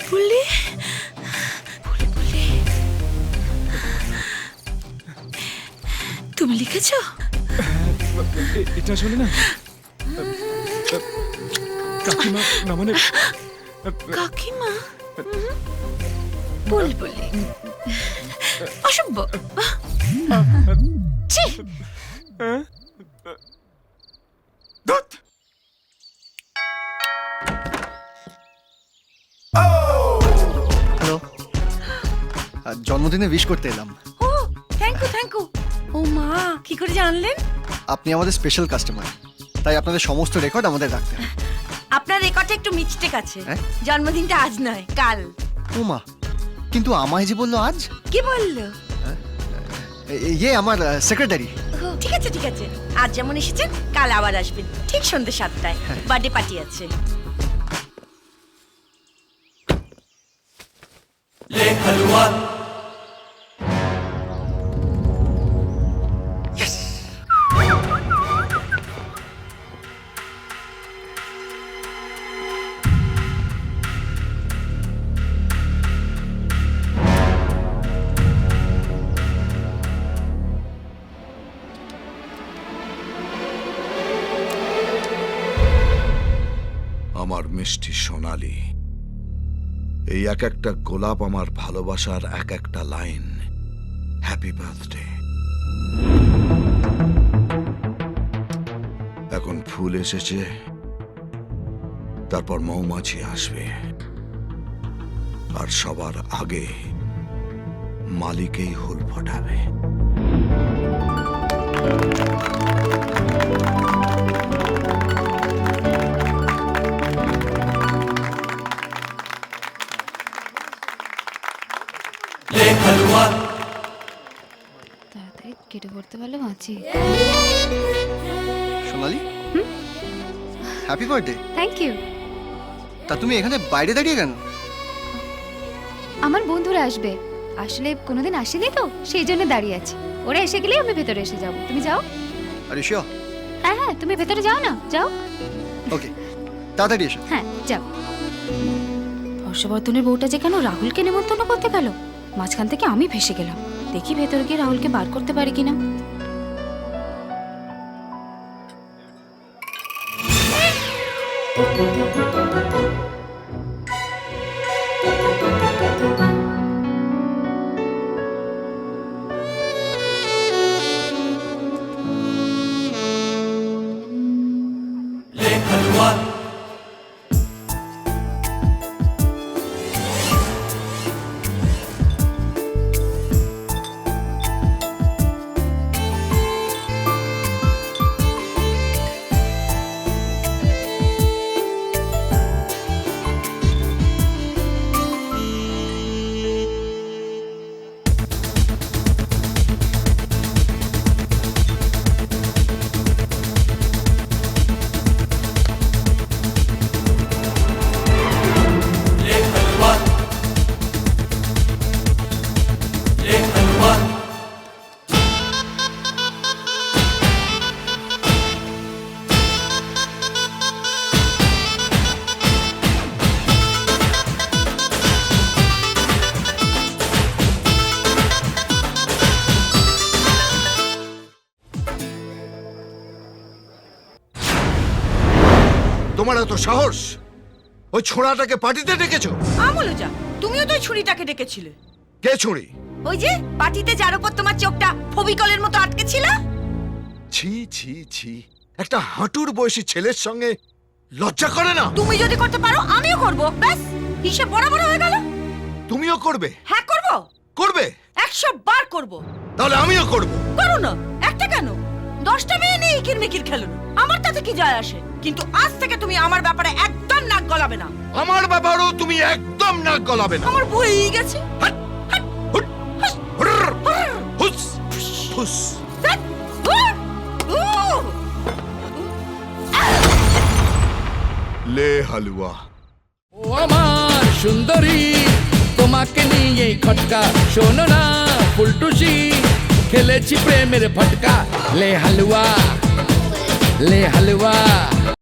বুলবুলি বুলবুলি তুমি লিখেছ? এটা আসলে না কাকিমা, না মানে কাকিমা? বুলবুলি অসভ্য। ছি! ধুৎ! হ্যালো, জন্মদিনে উইশ করতে এলাম। ও থ্যাংক ইউ। ও মা, কি করে জানলেন? আপনি আমাদের স্পেশাল কাস্টমার, তাই আপনাদের সমস্ত রেকর্ড আমাদের রাখতে হবে। আপনার রেকর্ডে একটু মিস্টেক আছে। হ্যাঁ? জন্মদিনটা আজ নয়, কাল। ও মা, কিন্তু আমায় যে বললো আজ। কি বললো? ইয়ে আমার সেক্রেটারি। ঠিক আছে। আজ যেমন এসেছেন কাল আবার আসবেন, ঠিক সন্ধ্যে 7টায়। বার্থডে পার্টি আছে। আমার মিষ্টি সোনালি, এই এক একটা গোলাপ আমার ভালোবাসার এক একটা লাইন। Happy birthday. এখন ফুল এসেছে, তারপর মৌমাছি আসবে, আর সবার আগে মালিকেই হুল ফোটাবে। তাড়াতাড়ি কেটে পড়তে পারলে বাঁচি। Sonali, happy birthday. Thank you. তা তুমি এখানে বাইরে দাঁড়িয়ে কেন? আমার বন্ধুরা আসবে, আসলে কোনোদিন আসেনি তো সেই জন্য দাঁড়িয়ে আছি। ওরা এসে গেলেই আমি ভেতরে এসে যাব। তুমি যাও। আরে শিওর? হ্যাঁ, তুমি ভেতরে যাও না, যাও। ওকে, তাড়াতাড়ি এসো। হ্যাঁ, যাও। হর্ষবর্ধনের বউটা যে কেন রাহুলকে নেমন্তন্ন করতে গেল, মাঝখান থেকে আমি ভেসে গেলাম। দেখি ভেতরে গিয়ে রাহুলকে বার করতে পারি কিনা। তোমার এত সাহস, ওই ছোড়াটাকে পার্টিতে ডেকেছো? আমলো যা, তুমিও তো ওই ছুরিটাকে ডেকেছিলে। কে ছুরি? ওই যে পার্টিতে যার উপর তোমার চোখটা ফবিকলের মতো আটকে ছিল। ছি ছি ছি, একটা হাঁটুর বয়সী ছেলের সঙ্গে লজ্জা করে না? তুমি যদি করতে পারো আমিও করব, ব্যাস হিসেব বরাবর হয়ে গেল। তুমিও করবে? হ্যাঁ করব, করবে? 100 বার করব। তাহলে আমিও করব। করো না, একটা কেন 10টা মেয়ে নিয়ে ইকির মিকির খেলো না, আমার তাতে কি যায় আসে। কিন্তু আজ থেকে তুমি আমার ব্যাপারে একদম নাক গলাবে না। আমার ব্যাপারেও তুমি একদম নাক গলাবে না। আমার বই গেছে। হাট, হাট, হুট, হুরর, হুস, ফুস। ধ্যাৎ, উহ, উহ। লে হালুয়া। ও আমার সুন্দরী, তোমাকে নিয়ে খটকা, শোনো না ফুলটুসি, খেলেছি প্রেমের ফটকা। লে হালুয়া, লে হালুয়া।